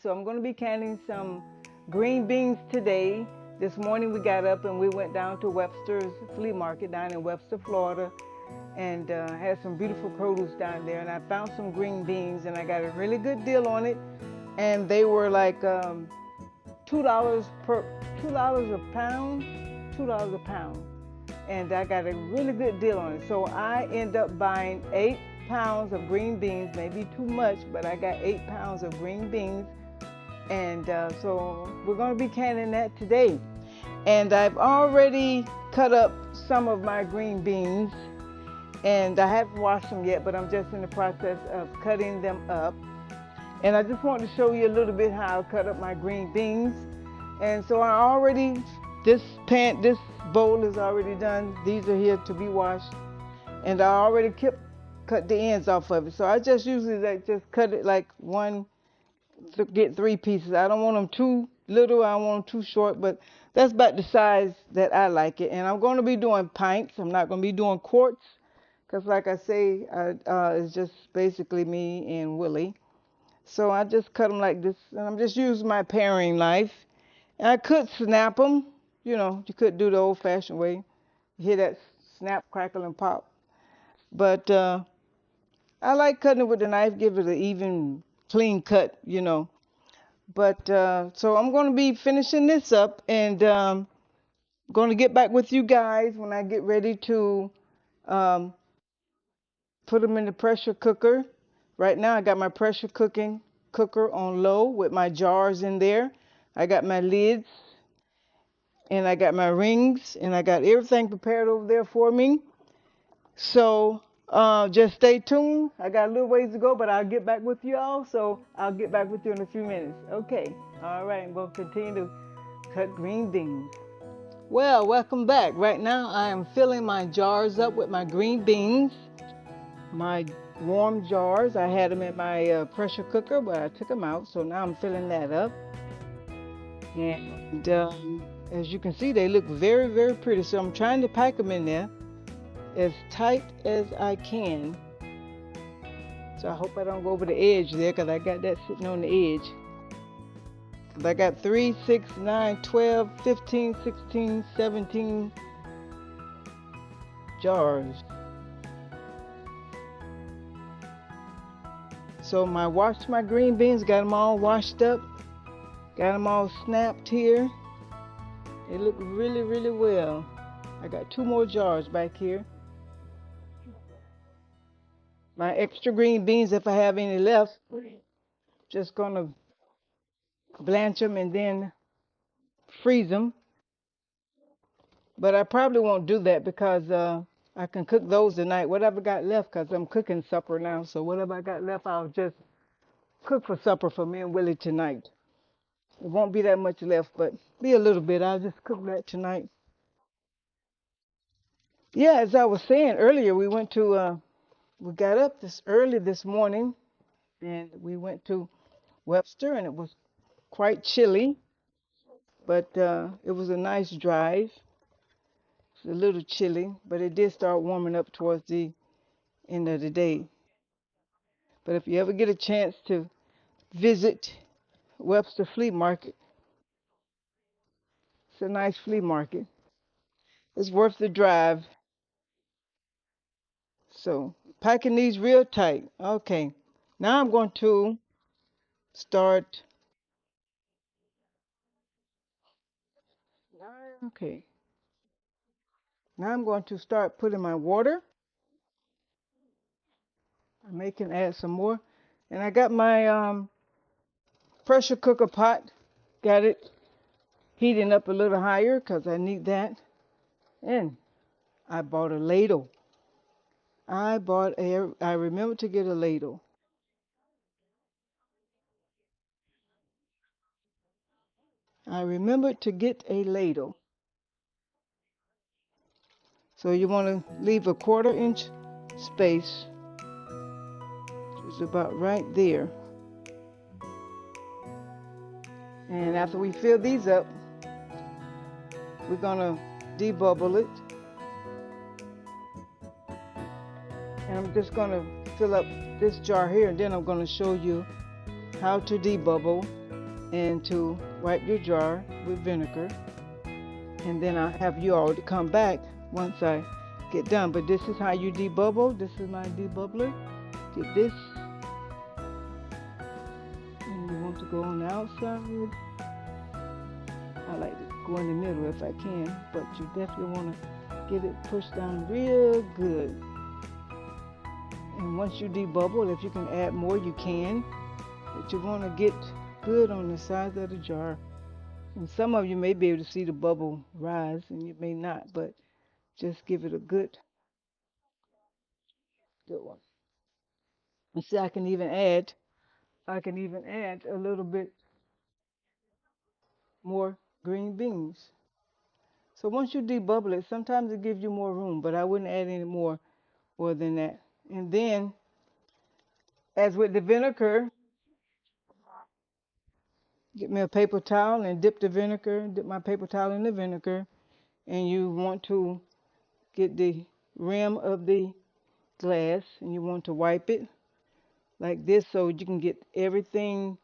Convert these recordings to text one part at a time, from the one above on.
So I'm going to be canning some green beans today. This morning we got up and we went down to Webster's flea market down in Webster, Florida, and had some beautiful produce down there. And I found some green beans and I got a really good deal on it. And they were like $2 per $2 a pound, $2 a pound. And I got a really good deal on it. So I end up buying 8 pounds of green beans, maybe too much, but I got 8 pounds of green beans. And so we're going to be canning that today. And I've already cut up some of my green beans, and I haven't washed them yet, but I'm just in the process of cutting them up. And I just want to show you a little bit how I cut up my green beans. And so this bowl is already done. These are here to be washed. And I already cut the ends off of it. So I just usually just cut it like one to get 3 pieces. I don't want them too little, I don't want them too short, but that's about the size that I like it. And I'm going to be doing pints. I'm not going to be doing quarts because, like I say, it's just basically me and Willie. So I just cut them like this, and I'm just using my paring knife. And I could snap them. You could do the old-fashioned way. You hear that snap, crackle, and pop. But I like cutting it with the knife, give it an even, clean cut. But so I'm going to be finishing this up and going to get back with you guys when I get ready to um, put them in the pressure cooker. Right now I got my pressure cooker on low with my jars in there. I got my lids and I got my rings and I got everything prepared over there for me. So just stay tuned. I got a little ways to go, but I'll get back with you all. So I'll get back with you in a few minutes. Okay. All right. We'll continue to cut green beans. Well, welcome back. Right now I am filling my jars up with my green beans. My warm jars. I had them in my pressure cooker, but I took them out. So now I'm filling that up. And as you can see, they look very, very pretty. So I'm trying to pack them in there as tight as I can. So I hope I don't go over the edge there because I got that sitting on the edge. I got 3, 6, 9, 12, 15, 16, 17 jars. So I washed my green beans, got them all washed up, got them all snapped here. They look really, really well. I got 2 more jars back here. My extra green beans, if I have any left, just gonna blanch them and then freeze them. But I probably won't do that because I can cook those tonight. Whatever I got left, because I'm cooking supper now. So whatever I got left, I'll just cook for supper for me and Willie tonight. It won't be that much left, but be a little bit. I'll just cook that tonight. Yeah, as I was saying earlier, we got up this early this morning and we went to Webster and it was quite chilly, but it was a nice drive. It's a little chilly, but it did start warming up towards the end of the day. But if you ever get a chance to visit Webster Flea Market, it's a nice flea market. It's worth the drive. So packing these real tight. Okay. Now I'm going to start. Okay. Now I'm going to start putting my water. I may can add some more. And I got my pressure cooker pot. Got it heating up a little higher because I need that. And I bought a ladle. I remember to get a ladle. I remembered to get a ladle. So you want to leave a 1/4 inch space. It's about right there. And after we fill these up, we're gonna debubble it. And I'm just gonna fill up this jar here and then I'm gonna show you how to debubble and to wipe your jar with vinegar. And then I'll have you all to come back once I get done. But this is how you debubble. This is my debubbler. Get this, and you want to go on the outside. I like to go in the middle if I can, but you definitely want to get it pushed down real good. And once you debubble, if you can add more, you can. But you want to get good on the sides of the jar. And some of you may be able to see the bubble rise, and you may not, but just give it a good one. And see, I can even add a little bit more green beans. So once you debubble it, sometimes it gives you more room, but I wouldn't add any more than that. And then, as with the vinegar, get me a paper towel and dip my paper towel in the vinegar, and you want to get the rim of the glass and you want to wipe it like this so you can get everything.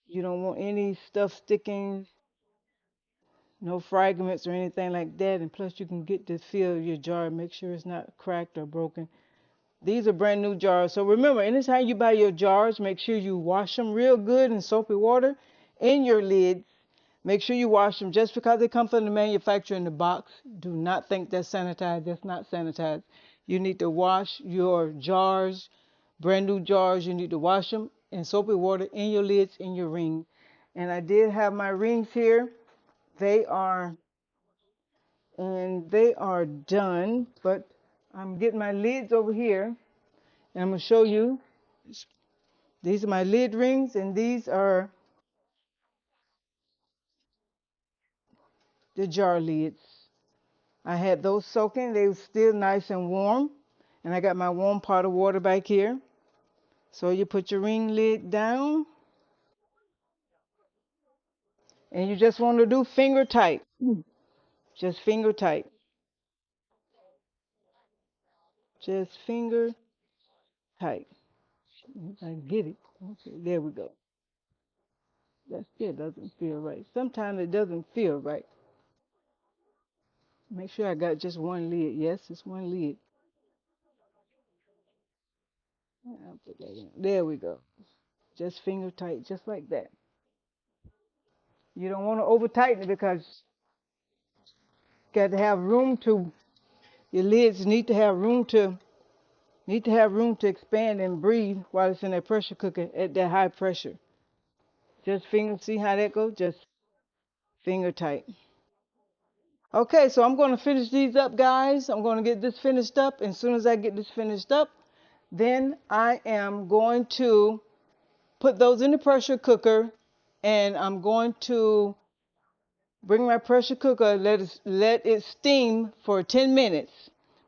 You don't want any stuff sticking, no fragments or anything like that. And plus you can get to feel your jar, make sure it's not cracked or broken. These are brand new jars. So remember, anytime you buy your jars, make sure you wash them real good in soapy water in your lids. Make sure you wash them. Just because they come from the manufacturer in the box, do not think that's sanitized. That's not sanitized. You need to wash your jars, brand new jars. You need to wash them in soapy water in your lids, in your ring. And I did have my rings here. They are, and they are done, but I'm getting my lids over here. And I'm going to show you. These are my lid rings, and these are the jar lids. I had those soaking. They were still nice and warm. And I got my warm pot of water back here. So you put your ring lid down, and you just want to do finger tight. Just finger tight. Just finger tight. I get it. Okay, there we go. That still doesn't feel right. Sometimes it doesn't feel right. Make sure I got just one lid. Yes, it's one lid. I'll put that in. There we go. Just finger tight, just like that. You don't want to over tighten it because you got to have room to. Your lids need to have room to expand and breathe while it's in that pressure cooker at that high pressure. Just finger, see how that goes? Just finger tight. Okay, so I'm going to finish these up, guys. I'm going to get this finished up. And as soon as I get this finished up, then I am going to put those in the pressure cooker, and I'm going to bring my pressure cooker, let it steam for 10 minutes.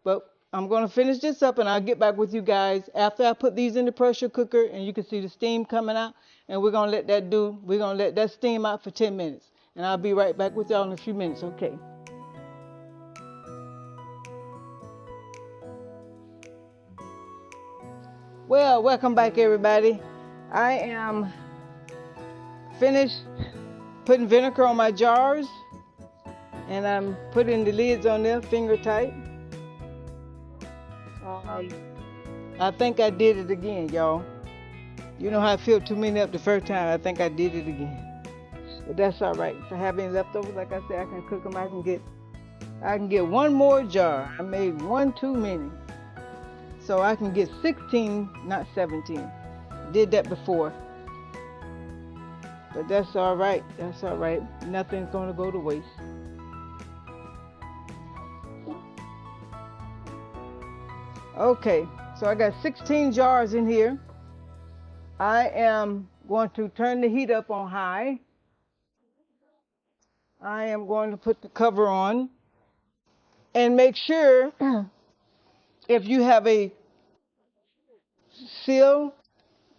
But I'm going to finish this up and I'll get back with you guys after I put these in the pressure cooker and you can see the steam coming out. And we're going to let that steam out for 10 minutes. And I'll be right back with y'all in a few minutes, okay? Well, welcome back everybody. I am finished putting vinegar on my jars and I'm putting the lids on there finger tight. Um, I think I did it again, y'all. You know how I feel too many up the first time. I think I did it again. But that's all right. If I have any leftovers, like I said, I can cook them. I can get one more jar. I made one too many. So I can get 16, not 17. Did that before. But that's all right. That's all right. Nothing's going to go to waste. Okay, so I got 16 jars in here. I am going to turn the heat up on high. I am going to put the cover on and make sure if you have a seal,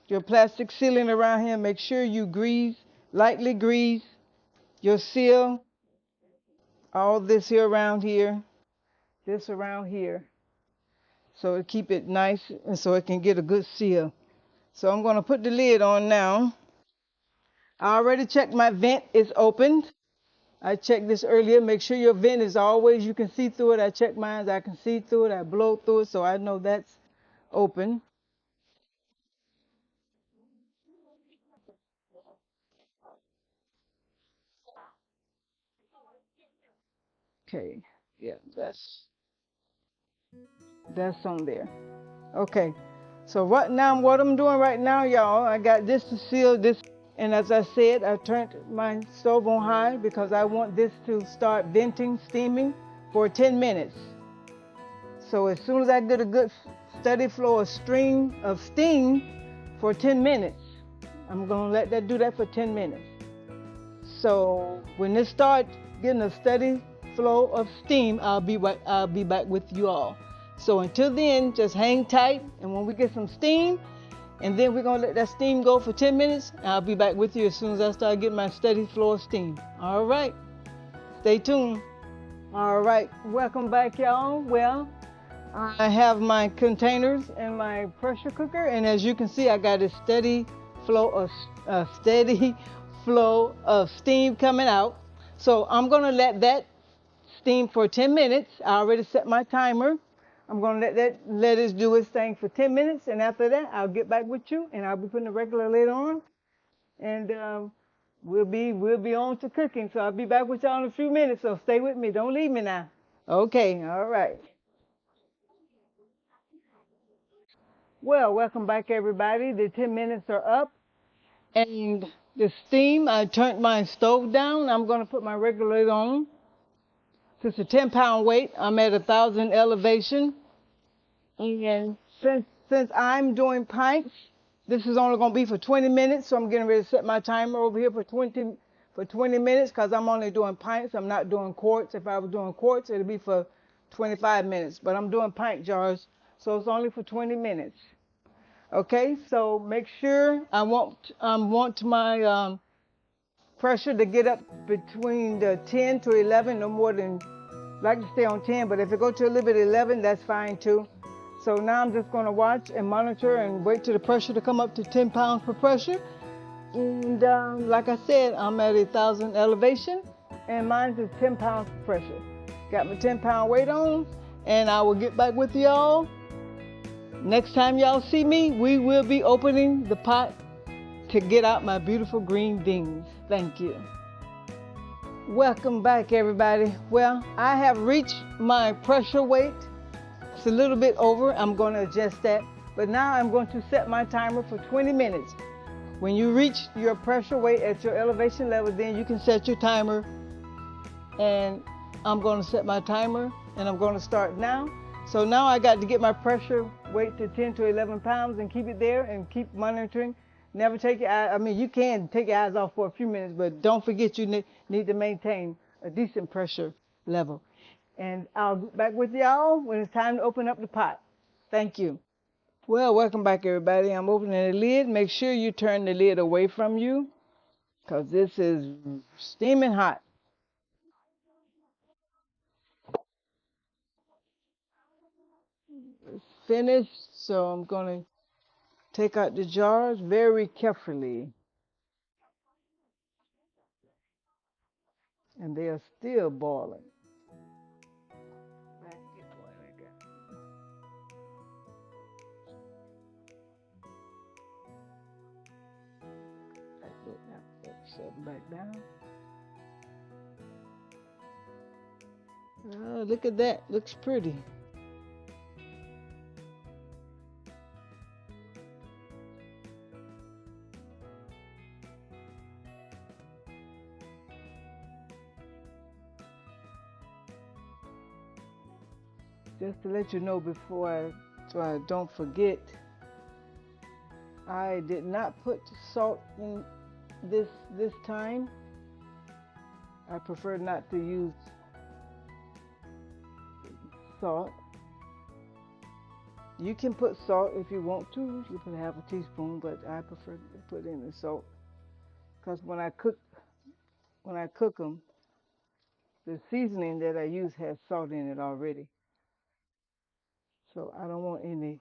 your plastic sealing around here, make sure you lightly grease your seal, all this here around here, this around here, so it keep it nice and so it can get a good seal. So I'm going to put the lid on now. I already checked my vent is opened. I checked this earlier. Make sure your vent is always, you can see through it. I checked mine. I can see through it. I blow through it, so I know that's open. Okay. Yeah, that's on there. Okay. So right now, what I'm doing right now, y'all, I got this to seal this. And as I said, I turned my stove on high because I want this to start venting, steaming for 10 minutes. So as soon as I get a good steady flow of stream of steam for 10 minutes, I'm gonna let that do that for 10 minutes. So when it starts getting a steady flow of steam, I'll be back with you all. So until then, just hang tight, and when we get some steam, and then we're gonna let that steam go for 10 minutes, and I'll be back with you as soon as I start getting my steady flow of steam. All right, stay tuned. All right, welcome back, y'all. Well, I have my containers and my pressure cooker, and as you can see, I got a steady flow of steam coming out. So I'm gonna let that steam for 10 minutes. I already set my timer. I'm gonna let it do its thing for 10 minutes, and after that, I'll get back with you, and I'll be putting the regular lid on, and we'll be on to cooking. So I'll be back with y'all in a few minutes. So stay with me. Don't leave me now. Okay. All right. Well, welcome back, everybody. The 10 minutes are up, and the steam, I turned my stove down. I'm going to put my regulator on. Since it's a 10-pound weight, I'm at 1,000 elevation. And since I'm doing pints, this is only going to be for 20 minutes, so I'm getting ready to set my timer over here for 20 minutes because I'm only doing pints. I'm not doing quarts. If I was doing quarts, it'd be for 25 minutes, but I'm doing pint jars, so it's only for 20 minutes. Okay, so make sure I want my pressure to get up between the 10 to 11, no more than, like to stay on 10, but if it go to a little bit 11, that's fine too. So now I'm just going to watch and monitor and wait till the pressure to come up to 10 pounds per pressure. And like I said, I'm at 1,000 elevation, and mine is 10 pounds per pressure. Got my 10-pound weight on, and I will get back with y'all. Next time y'all see me, we will be opening the pot to get out my beautiful green beans. Thank you. Welcome back, everybody. Well, I have reached my pressure weight. It's a little bit over. I'm going to adjust that. But now I'm going to set my timer for 20 minutes. When you reach your pressure weight at your elevation level, then you can set your timer. And I'm going to set my timer, and I'm going to start now. So now I got to get my pressure weight to 10 to 11 pounds and keep it there and keep monitoring. Never take your eye. I mean, you can take your eyes off for a few minutes, but don't forget you need to maintain a decent pressure level. And I'll get back with y'all when it's time to open up the pot. Thank you. Well, welcome back, everybody. I'm opening the lid. Make sure you turn the lid away from you because this is steaming hot. It's finished, so I'm going to take out the jars very carefully. And they are still boiling. That's it now. Set them back down. Oh, look at that. Looks pretty. Just to let you know so I don't forget, I did not put salt in this time. I prefer not to use salt. You can put salt if you want to. You can have a teaspoon, but I prefer to put in the salt because when I cook them, the seasoning that I use has salt in it already. So I don't want any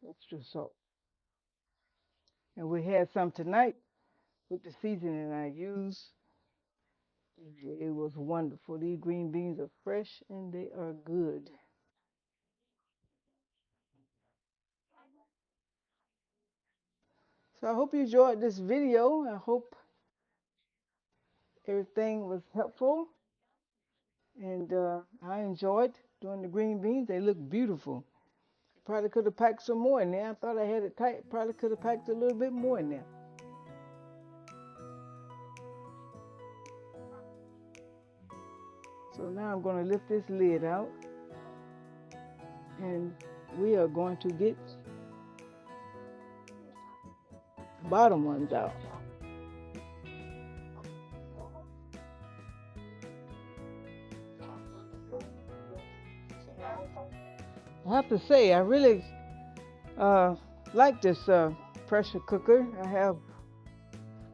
extra salt. And we had some tonight. with the seasoning I use. It was wonderful. These green beans are fresh and they are good. So I hope you enjoyed this video. I hope everything was helpful. And I enjoyed doing the green beans. They look beautiful. Probably could have packed some more in there. I thought I had it tight. Probably could have packed a little bit more in there. So now I'm going to lift this lid out. And we are going to get the bottom ones out. I have to say, I really like this pressure cooker. I have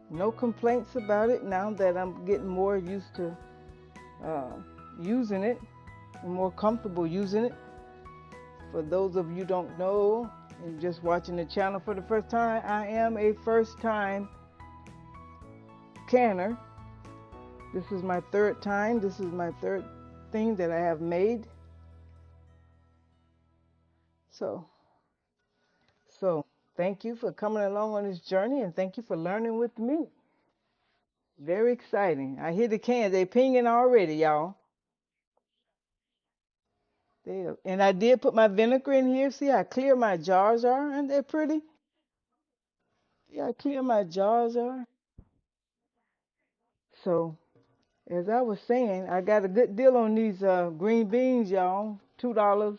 no complaints about it now that I'm getting more used to using it and more comfortable using it. For those of you who don't know and just watching the channel for the first time, I am a first time canner. This is my third time. This is my third thing that I have made. So thank you for coming along on this journey, and thank you for learning with me. Very exciting. I hear the cans. They pinging already, y'all. And I did put my vinegar in here. See how clear my jars are? Aren't they pretty? See how clear my jars are? So, as I was saying, I got a good deal on these green beans, y'all. $2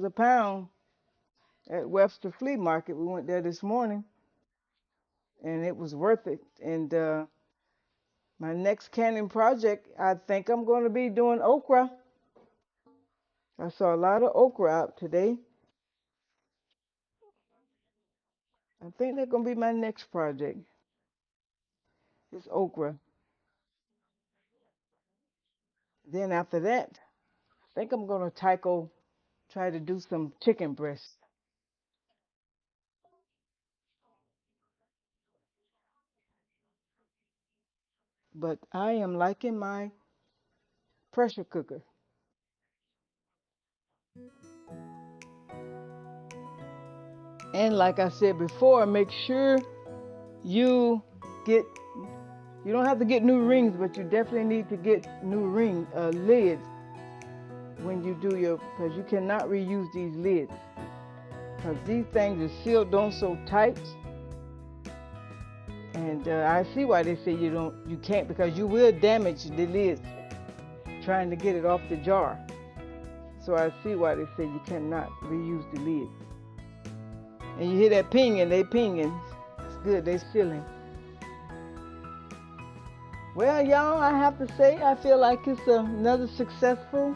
a pound at Webster Flea Market. We went there this morning, and it was worth it. And my next canning project, I think I'm going to be doing okra. I saw a lot of okra out today. I think that's going to be my next project. It's okra. Then after that, I think I'm going to try to do some chicken breast. But I am liking my pressure cooker. And like I said before, make sure you get, you don't have to get new rings, but you definitely need to get new lids when you do because you cannot reuse these lids. Because these things are sealed on so tight. And I see why they say you can't, because you will damage the lids trying to get it off the jar. So I see why they say you cannot reuse the lid. And you hear that pinging, they pinging. It's good, they sealing. Well, y'all, I have to say, I feel like it's another successful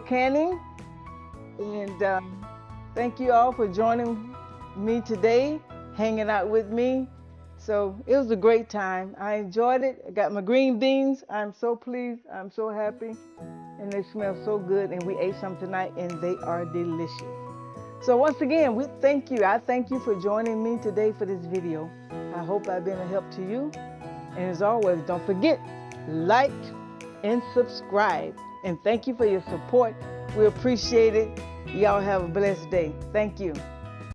canning. And thank you all for joining me today, hanging out with me. So it was a great time. I enjoyed it. I got my green beans. I'm so pleased. I'm so happy. And they smell so good. And we ate some tonight, and they are delicious. So once again, we thank you. I thank you for joining me today for this video. I hope I've been a help to you. And as always, don't forget, like and subscribe. And thank you for your support. We appreciate it. Y'all have a blessed day. Thank you.